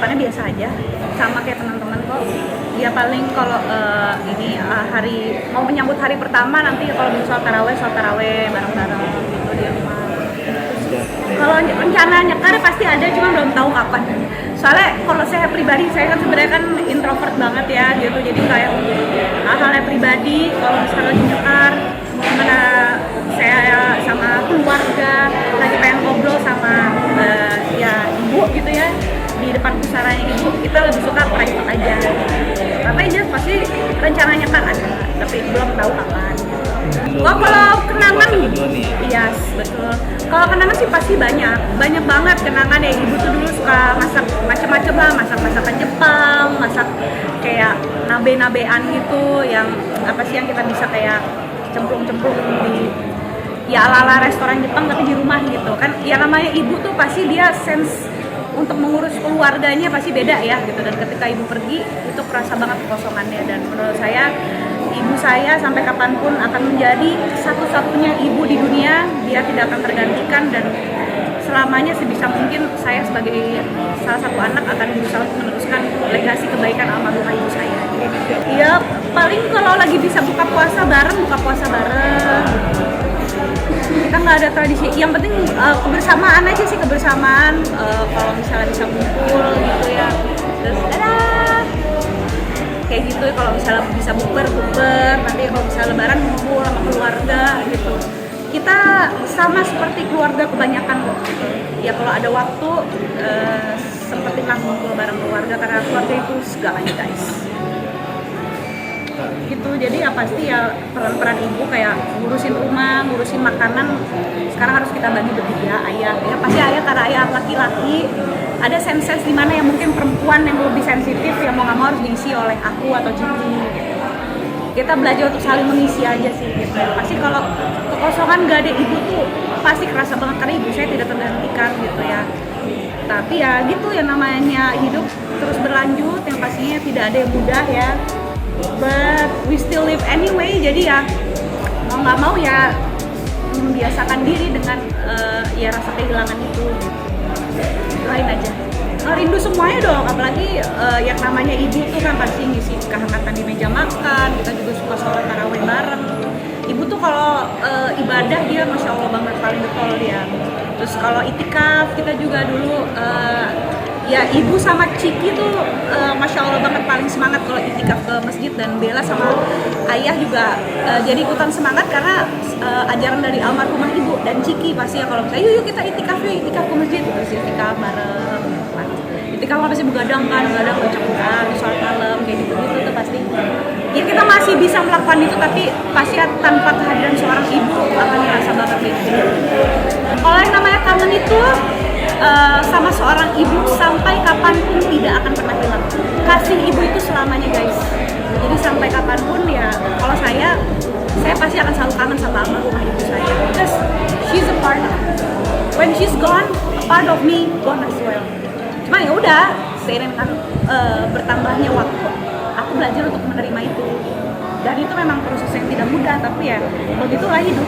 persiapannya biasa aja, sama kayak teman-teman kok. Dia paling kalau hari mau menyambut hari pertama nanti kalau mau sholat taraweh bareng-bareng gitu di rumah. Kalau rencana nyekar pasti ada, cuma belum tahu kapan. Soalnya kalau saya pribadi, saya kan sebenarnya kan introvert banget ya gitu, jadi kayak hal-hal pribadi kalau misalnya lagi nyekar, gimana saya sama keluarga lagi pengen ngobrol sama ya ibu gitu ya di depan pusaranya ibu, kita lebih suka private aja. Tapi aja pasti rencana nyekar ada, tapi belum tahu kapan. Kalau kenangan, iya betul. Kalau kenangan sih pasti banyak banget kenangan ya. Ibu tuh dulu suka masak macam-macam lah, masakan Jepang, masak kayak nabe-nabean gitu, yang apa sih yang kita bisa kayak cemplung-cemplung di ya ala-ala restoran Jepang tapi di rumah gitu kan. Ya namanya ibu tuh pasti dia sense untuk mengurus keluarganya pasti beda ya gitu, dan ketika ibu pergi itu kerasa banget kekosongannya. Dan menurut saya ibu saya sampai kapanpun akan menjadi satu-satunya ibu di dunia, dia tidak akan tergantikan, dan selamanya sebisa mungkin saya sebagai salah satu anak akan berusaha untuk meneruskan legasi kebaikan almarhumah ibu saya. Ya paling kalau lagi bisa buka puasa bareng, kita nggak ada tradisi, yang penting kebersamaan aja sih, kebersamaan. Kalau misalnya bisa kumpul gitu ya, terus dadah kayak gitu. Kalau misalnya bisa bukber, nanti kalau misalnya lebaran kumpul sama keluarga gitu. Kita sama seperti keluarga kebanyakan kok gitu. Ya kalau ada waktu sempetinlah kumpul bareng keluarga, karena keluarga itu segalanya guys gitu. Jadi ya pasti ya peran ibu kayak ngurusin rumah, ngurusin makanan, sekarang harus kita bagi bertiga. Ayah ya pasti ayah, karena ayah laki-laki ada senses di mana yang mungkin perempuan yang lebih sensitif, yang mau nggak mau harus diisi oleh aku atau Ciki gitu. Kita belajar untuk saling mengisi aja sih gitu. Pasti kalau kekosongan gak ada ibu tuh pasti kerasa banget, karena ibu saya tidak tergantikan gitu ya. Tapi ya gitu, yang namanya hidup terus berlanjut, yang pastinya tidak ada yang mudah ya, but we still live anyway. Jadi ya mau nggak mau ya membiasakan diri dengan ya rasa kehilangan itu gitu. Lain aja, rindu semuanya dong, apalagi yang namanya ibu tuh kan pasti ngisi kehangatan di meja makan. Kita juga suka sholat tarawih bareng. Ibu tuh kalau ibadah dia masya Allah banget, paling betul dia. Terus kalau itikaf kita juga dulu ya ibu sama Ciki tuh masya Allah banget, paling semangat kalau itikaf ke masjid. Dan Bella sama ayah juga jadi ikutan semangat karena ajaran dari almarhumah ibu dan Ciki pasti ya, kalau misalnya yuk kita itikaf ke masjid, terus itikaf bareng. Itikaf pasti begadang kan, baca Quran, sholat malam kayak gitu tuh pasti. Ya kita masih bisa melakukan itu, tapi pasti tanpa kehadiran seorang ibu akan merasa banget gitu. Kalau yang namanya kangen itu sama seorang ibu sampai kapanpun tidak akan pernah hilang. Kasih ibu itu selamanya guys. Jadi sampai kapanpun ya, kalau saya pasti akan selalu kangen sama almarhumah ibu saya. Because she's a part of me. When she's gone, a part of me gone as well. Cuma ya udah, seiring dengan bertambahnya waktu, aku belajar untuk menerima itu. Dan itu memang proses yang tidak mudah, tapi ya begitulah hidup.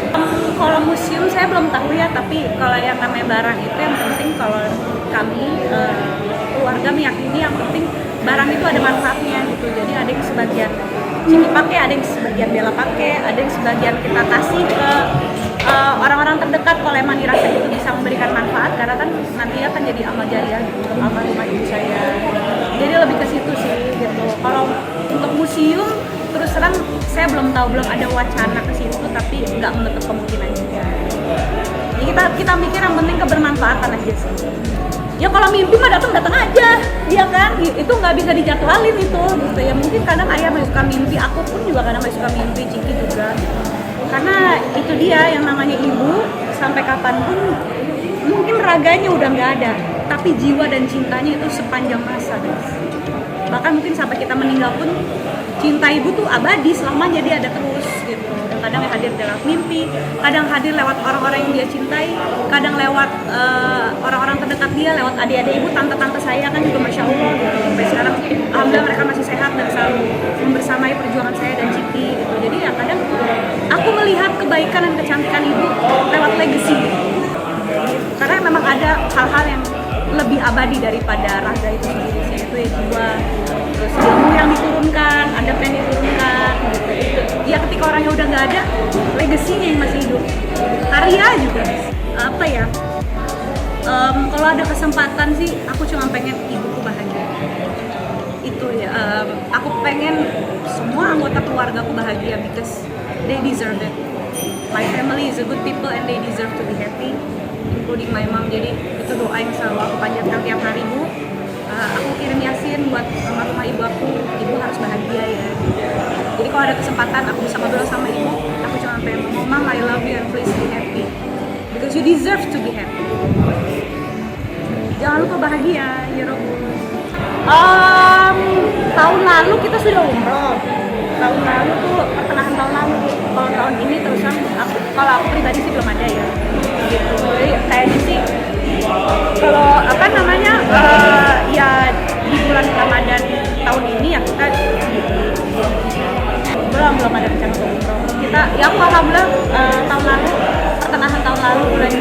Kalau museum saya belum tahu ya, tapi kalau yang namanya barang itu yang penting, kalau kami keluarga meyakini yang penting barang itu ada manfaatnya gitu. Jadi ada yang sebagian Ciki pakai, ada yang sebagian Bella pakai, ada yang sebagian kita kasih ke orang-orang terdekat kalau emang dirasa itu bisa memberikan manfaat, karena kan nanti akan jadi amal jariah gitu, almarhumah ibu saya. Jadi lebih ke situ sih gitu. Kalau untuk museum terus terang saya belum tahu, belum ada wacana ke situ, tapi nggak menutup kemungkinan juga. Jadi kita mikir yang penting kebermanfaatan aja sih. Ya kalau mimpi mah datang aja, iya kan? Itu nggak bisa dijadwalin itu gitu ya. Mungkin kadang ayah masih suka mimpi, aku pun juga kadang masih suka mimpi, Ciki juga. Karena itu dia yang namanya ibu, sampai kapanpun mungkin raganya udah nggak ada, tapi jiwa dan cintanya itu sepanjang masa guys. Bahkan mungkin sampai kita meninggal pun cinta ibu tuh abadi selamanya, dia ada terus gitu. Dan kadang hadir dalam mimpi, kadang hadir lewat orang-orang yang dia cintai, kadang lewat orang-orang terdekat dia, lewat adik-adik ibu, tante-tante saya kan juga masya Allah gitu. Sampai sekarang alhamdulillah mereka masih sehat dan selalu membersamai perjuangan saya dan Ciki gitu. Jadi ya kadang aku melihat kebaikan dan kecantikan ibu lewat legacy gitu. Karena memang ada hal-hal yang lebih abadi daripada raga itu sendiri sih, itu ya jiwa, terus ilmu yang diturunkan, adab yang diturunkan gitu. Ya ketika orangnya udah nggak ada, legasinya yang masih hidup, karya juga apa ya. Kalau ada kesempatan sih aku cuma pengen ibuku bahagia, itu ya. Aku pengen semua anggota keluargaku bahagia because they deserve it. My family is a good people and they deserve to be happy, including my mom. Jadi itu doa yang selalu aku panjatkan tiap hari, Bu. Aku kirim yasin buat almarhumah ibu aku, ibu harus bahagia ya. Jadi kalau ada kesempatan aku bisa ngobrol sama ibu, aku cuma pengen ngomong, Mom, I love you and please be happy because you deserve to be happy. Jangan lupa bahagia, ya Rob. Tahun lalu kita sudah umroh. Tahun lalu tuh pertengahan tahun lalu. Kalau tahun ini terusan kalau aku pribadi sih belum ada ya. Gitu. Jadi kayaknya sih kalau apa namanya ya di bulan Ramadan tahun ini ya kita belum ada rencana untuk umroh. Kita ya aku alhamdulillah tahun lalu pertengahan tahun lalu bulan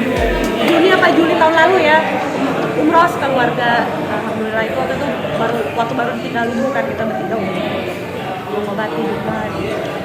Juni apa Juli tahun lalu ya umroh sekeluarga. Alhamdulillah itu waktu baru ditinggal ibu kan, kita bertiga mengobati juga.